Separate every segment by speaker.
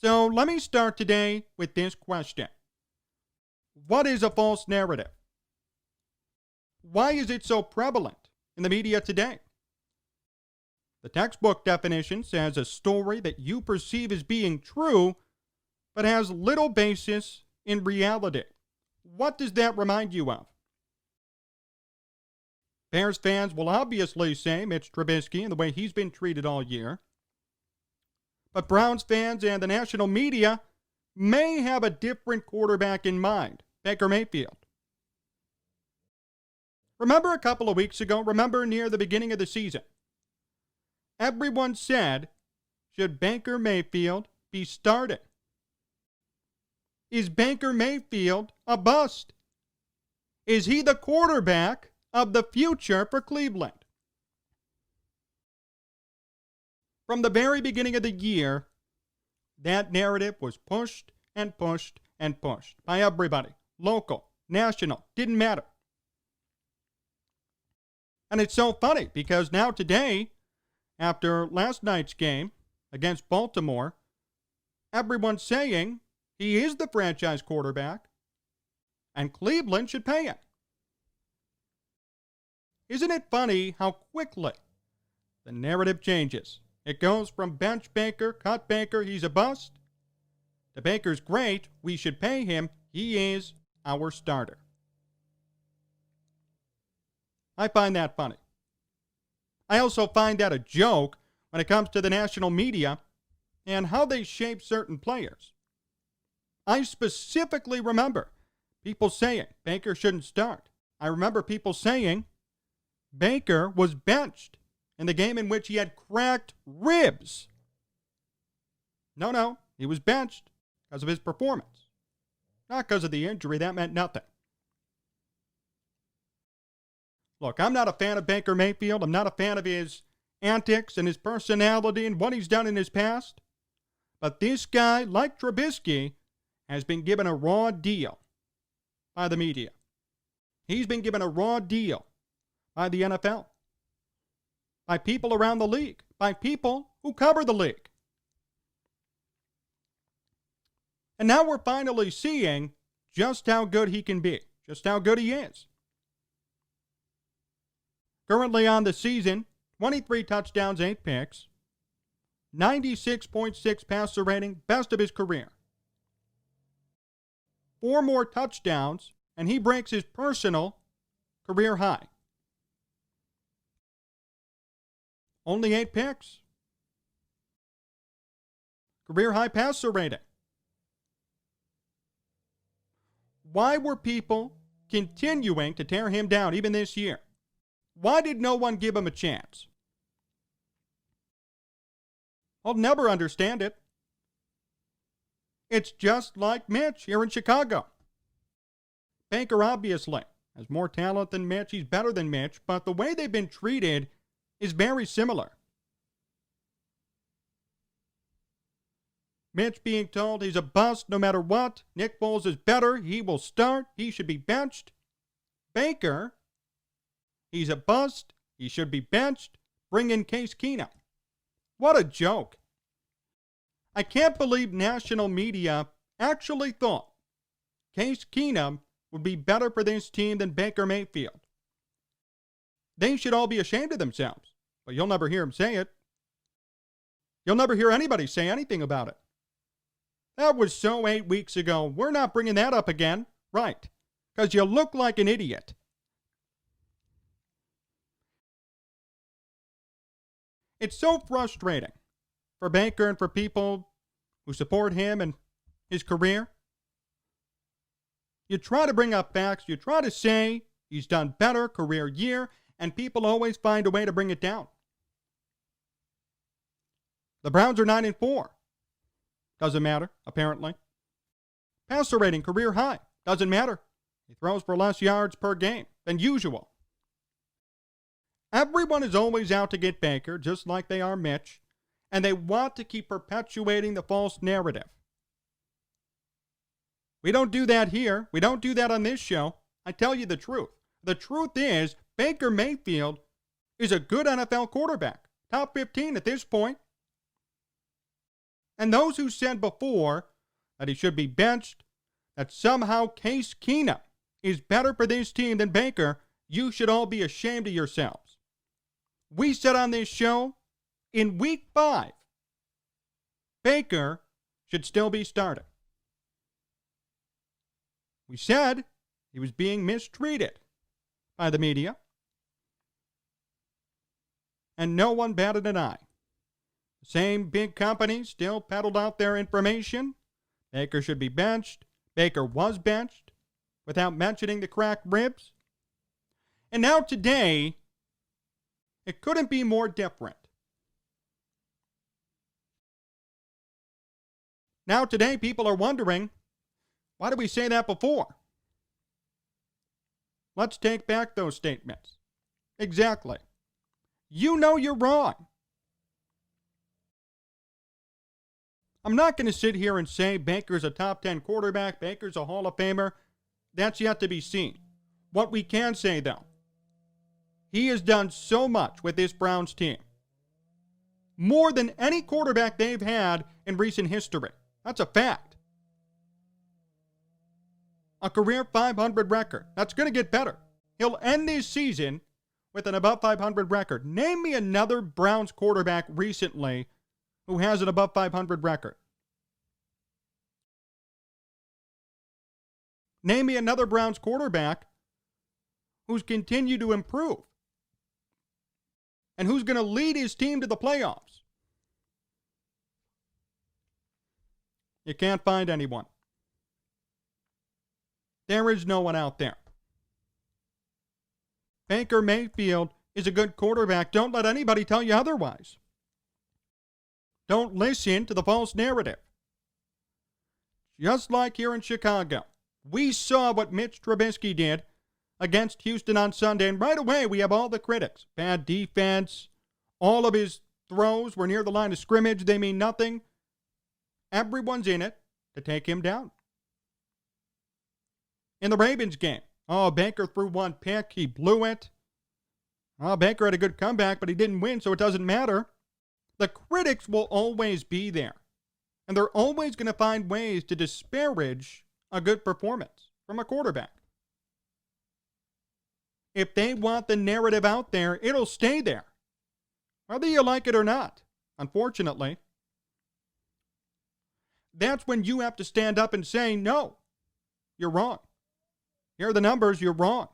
Speaker 1: So let me start today with this question. What is a false narrative? Why is it so prevalent in the media today? The textbook definition says a story that you perceive as being true, but has little basis in reality. What does that remind you of? Bears fans will obviously say Mitch Trubisky and the way he's been treated all year. But Browns fans and the national media may have a different quarterback in mind, Baker Mayfield. Remember a couple of weeks ago, near the beginning of the season, everyone said, should Baker Mayfield be starting? Is Baker Mayfield a bust? Is he the quarterback of the future for Cleveland? From the very beginning of the year, that narrative was pushed and pushed and pushed by everybody. Local, national, didn't matter. And it's so funny because now today, after last night's game against Baltimore, everyone's saying he is the franchise quarterback and Cleveland should pay him. Isn't it funny how quickly the narrative changes? It goes from bench Baker, cut Baker, he's a bust, to Baker's great, we should pay him, he is our starter. I find that funny. I also find that a joke when it comes to the national media and how they shape certain players. I specifically remember people saying Baker shouldn't start. I remember people saying Baker was benched in the game in which he had cracked ribs. No, he was benched because of his performance. Not because of the injury, that meant nothing. Look, I'm not a fan of Baker Mayfield. I'm not a fan of his antics and his personality and what he's done in his past. But this guy, like Trubisky, has been given a raw deal by the media. He's been given a raw deal by the NFL, by people around the league, by people who cover the league. And now we're finally seeing just how good he can be, just how good he is. Currently on the season, 23 touchdowns, 8 picks, 96.6 passer rating, best of his career. 4 more touchdowns, and he breaks his personal career high. Only 8 picks. Career high passer rating. Why were people continuing to tear him down even this year? Why did no one give him a chance? I'll never understand it. It's just like Mitch here in Chicago. Baker obviously has more talent than Mitch. He's better than Mitch, but the way they've been treated is very similar. Mitch being told he's a bust no matter what. Nick Foles is better. He will start. He should be benched. Baker, he's a bust. He should be benched. Bring in Case Keenum. What a joke. I can't believe national media actually thought Case Keenum would be better for this team than Baker Mayfield. They should all be ashamed of themselves, but you'll never hear them say it. You'll never hear anybody say anything about it. That was so 8 weeks ago. We're not bringing that up again. Right. Because you look like an idiot. It's so frustrating for Baker and for people who support him and his career. You try to bring up facts. You try to say he's done better career year, and people always find a way to bring it down. The Browns are 9-4. Doesn't matter, apparently. Passer rating, career high. Doesn't matter. He throws for less yards per game than usual. Everyone is always out to get Baker, just like they are Mitch, and they want to keep perpetuating the false narrative. We don't do that here. We don't do that on this show. I tell you the truth. The truth is, Baker Mayfield is a good NFL quarterback. Top 15 at this point. And those who said before that he should be benched, that somehow Case Keenum is better for this team than Baker, you should all be ashamed of yourselves. We said on this show, in week 5, Baker should still be starting. We said he was being mistreated by the media, and no one batted an eye. The same big companies still peddled out their information. Baker should be benched. Baker was benched without mentioning the cracked ribs. And now today, it couldn't be more different. Now today, people are wondering, why did we say that before? Let's take back those statements. Exactly. You know you're wrong. I'm not going to sit here and say Baker's a top 10 quarterback, Baker's a Hall of Famer. That's yet to be seen. What we can say, though, he has done so much with this Browns team. More than any quarterback they've had in recent history. That's a fact. A career 500 record. That's going to get better. He'll end this season with an above 500 record. Name me another Browns quarterback recently who has an above 500 record. Name me another Browns quarterback who's continued to improve and who's going to lead his team to the playoffs. You can't find anyone. There is no one out there. Baker Mayfield is a good quarterback. Don't let anybody tell you otherwise. Don't listen to the false narrative. Just like here in Chicago, we saw what Mitch Trubisky did against Houston on Sunday, and right away we have all the critics. Bad defense. All of his throws were near the line of scrimmage. They mean nothing. Everyone's in it to take him down. In the Ravens game, Baker threw one pick. He blew it. Baker had a good comeback, but he didn't win, so it doesn't matter. The critics will always be there. And they're always going to find ways to disparage a good performance from a quarterback. If they want the narrative out there, it'll stay there. Whether you like it or not, unfortunately. That's when you have to stand up and say, no, you're wrong. Here are the numbers, you're wrong.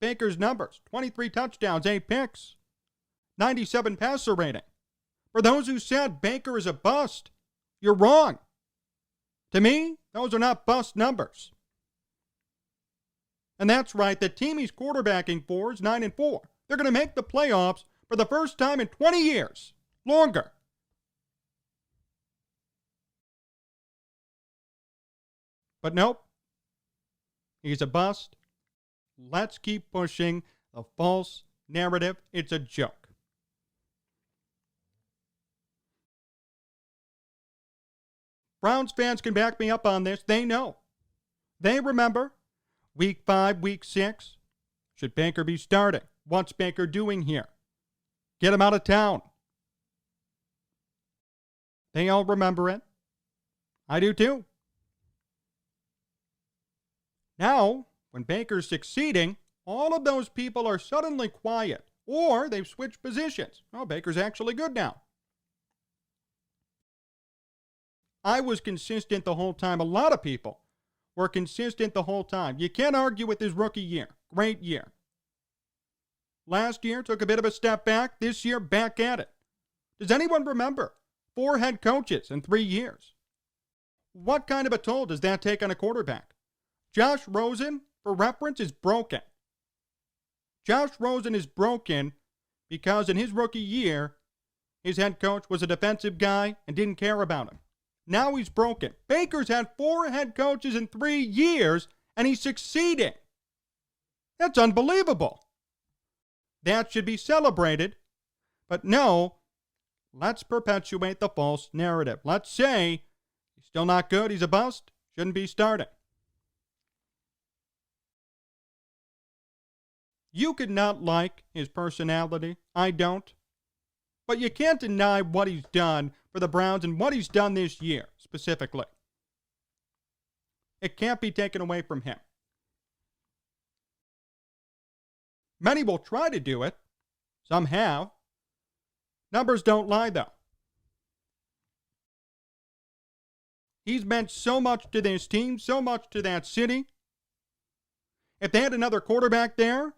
Speaker 1: Baker's numbers, 23 touchdowns, 8 picks, 97 passer rating. For those who said Baker is a bust, you're wrong. To me, those are not bust numbers. And that's right, the team he's quarterbacking for is 9-4. They're going to make the playoffs for the first time in 20 years. Longer. But nope. He's a bust. Let's keep pushing the false narrative. It's a joke. Browns fans can back me up on this. They know. They remember week 5, week 6. Should Baker be starting? What's Baker doing here? Get him out of town. They all remember it. I do too. Now, when Baker's succeeding, all of those people are suddenly quiet, or they've switched positions. Baker's actually good now. I was consistent the whole time. A lot of people were consistent the whole time. You can't argue with his rookie year. Great year. Last year took a bit of a step back. This year, back at it. Does anyone remember 4 head coaches in 3 years? What kind of a toll does that take on a quarterback? Josh Rosen, for reference, is broken. Josh Rosen is broken because in his rookie year, his head coach was a defensive guy and didn't care about him. Now he's broken. Baker's had 4 head coaches in 3 years, and he's succeeding. That's unbelievable. That should be celebrated. But no, let's perpetuate the false narrative. Let's say he's still not good, he's a bust, shouldn't be starting. You could not like his personality. I don't. But you can't deny what he's done for the Browns and what he's done this year specifically. It can't be taken away from him. Many will try to do it. Some have. Numbers don't lie, though. He's meant so much to this team, so much to that city. If they had another quarterback there,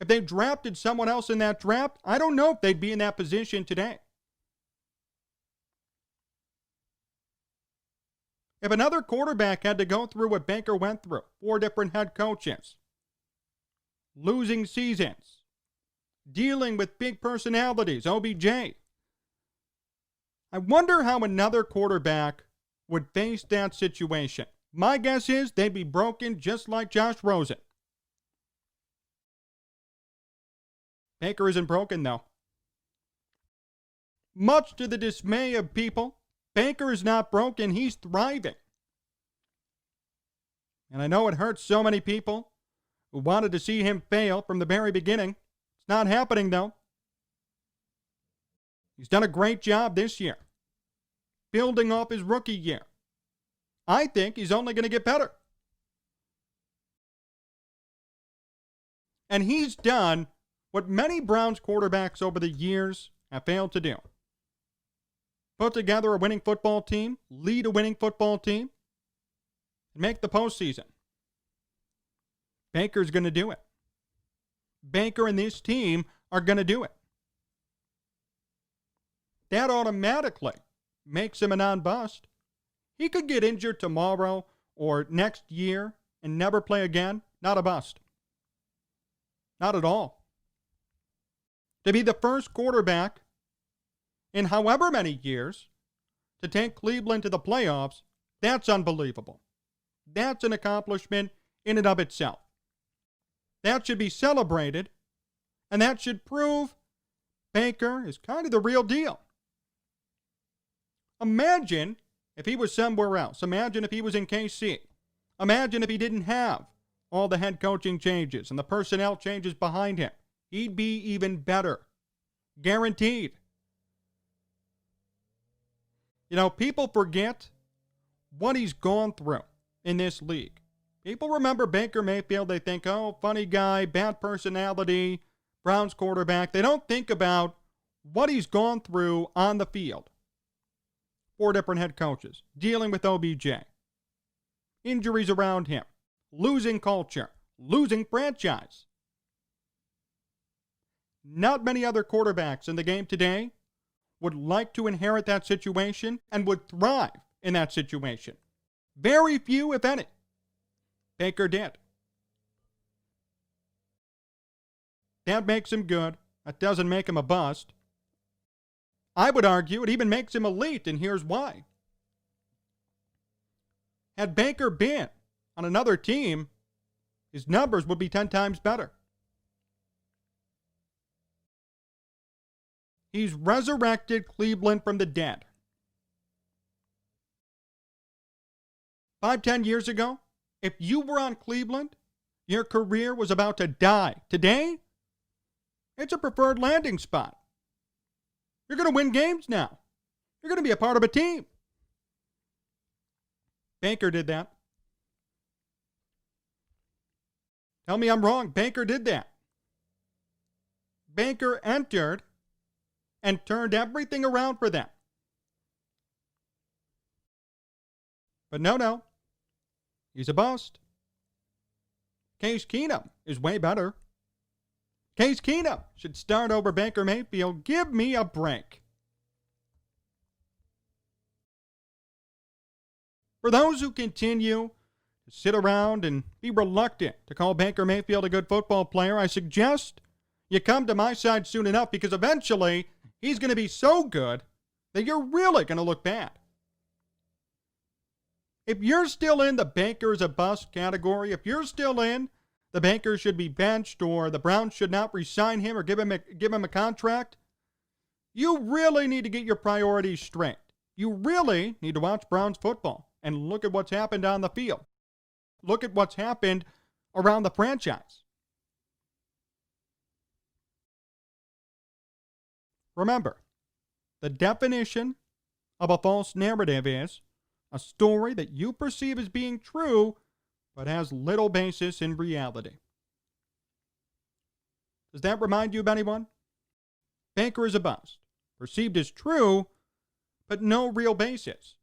Speaker 1: if they drafted someone else in that draft, I don't know if they'd be in that position today. If another quarterback had to go through what Baker went through, 4 different head coaches, losing seasons, dealing with big personalities, OBJ, I wonder how another quarterback would face that situation. My guess is they'd be broken just like Josh Rosen. Baker isn't broken, though. Much to the dismay of people, Baker is not broken. He's thriving. And I know it hurts so many people who wanted to see him fail from the very beginning. It's not happening, though. He's done a great job this year, building off his rookie year. I think he's only going to get better. And he's done what many Browns quarterbacks over the years have failed to do. Put together a winning football team, lead a winning football team, and make the postseason. Baker's going to do it. Baker and this team are going to do it. That automatically makes him a non-bust. He could get injured tomorrow or next year and never play again. Not a bust. Not at all. To be the first quarterback in however many years to take Cleveland to the playoffs, that's unbelievable. That's an accomplishment in and of itself. That should be celebrated, and that should prove Baker is kind of the real deal. Imagine if he was somewhere else. Imagine if he was in KC. Imagine if he didn't have all the head coaching changes and the personnel changes behind him. He'd be even better. Guaranteed. You know, people forget what he's gone through in this league. People remember Baker Mayfield. They think, oh, funny guy, bad personality, Browns quarterback. They don't think about what he's gone through on the field. 4 different head coaches, dealing with OBJ, injuries around him, losing culture, losing franchise. Not many other quarterbacks in the game today would like to inherit that situation and would thrive in that situation. Very few, if any. Baker did. That makes him good. That doesn't make him a bust. I would argue it even makes him elite, and here's why. Had Baker been on another team, his numbers would be 10 times better. He's resurrected Cleveland from the dead. 5, 10 years ago, if you were on Cleveland, your career was about to die. Today, it's a preferred landing spot. You're going to win games now. You're going to be a part of a team. Baker did that. Tell me I'm wrong. Baker did that. Baker entered and turned everything around for them. But no. He's a bust. Case Keenum is way better. Case Keenum should start over Baker Mayfield. Give me a break. For those who continue to sit around and be reluctant to call Baker Mayfield a good football player, I suggest you come to my side soon enough, because eventually he's going to be so good that you're really going to look bad. If you're still in the Baker's a bust category, if you're still in the Baker should be benched or the Browns should not re-sign him or give him a contract, you really need to get your priorities straight. You really need to watch Browns football and look at what's happened on the field. Look at what's happened around the franchise. Remember, the definition of a false narrative is a story that you perceive as being true, but has little basis in reality. Does that remind you of anyone? Baker is a bust, perceived as true, but no real basis.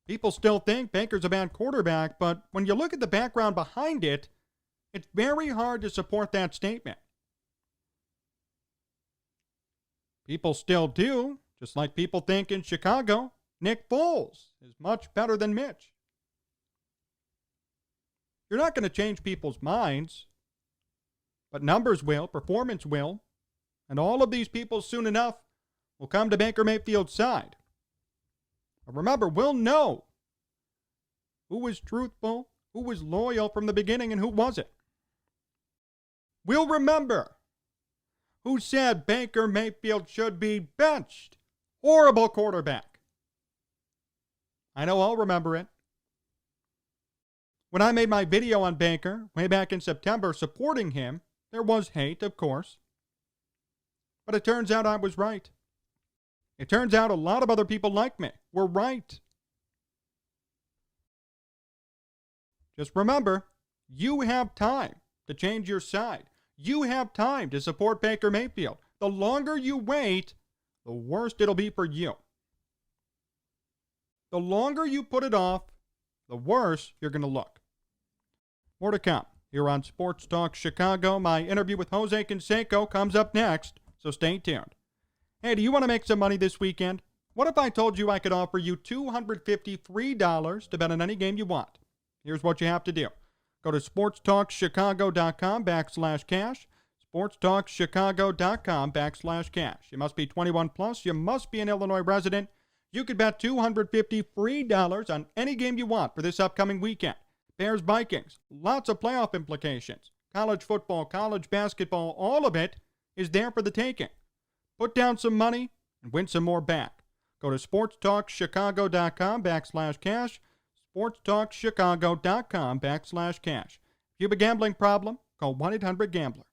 Speaker 1: People still think Baker's a bad quarterback, but when you look at the background behind it, it's very hard to support that statement. People still do, just like people think in Chicago, Nick Foles is much better than Mitch. You're not going to change people's minds, but numbers will, performance will, and all of these people soon enough will come to Baker Mayfield's side. But remember, we'll know who was truthful, who was loyal from the beginning, and who wasn't. We'll remember who said Baker Mayfield should be benched. Horrible quarterback. I know I'll remember it. When I made my video on Baker way back in September supporting him, there was hate, of course. But it turns out I was right. It turns out a lot of other people like me were right. Just remember, you have time to change your side. You have time to support Baker Mayfield. The longer you wait, the worse it'll be for you. The longer you put it off, the worse you're going to look. More to come here on Sports Talk Chicago. My interview with Jose Canseco comes up next, so stay tuned. Hey, do you want to make some money this weekend? What if I told you I could offer you $250 free to bet on any game you want? Here's what you have to do. Go to sportstalkchicago.com/cash. sportstalkchicago.com/cash. You must be 21 plus. You must be an Illinois resident. You could bet $250 free on any game you want for this upcoming weekend. Bears, Vikings, lots of playoff implications. College football, college basketball, all of it is there for the taking. Put down some money and win some more back. Go to sportstalkchicago.com/cash. sportstalkchicago.com/cash. If you have a gambling problem, call 1-800-GAMBLER.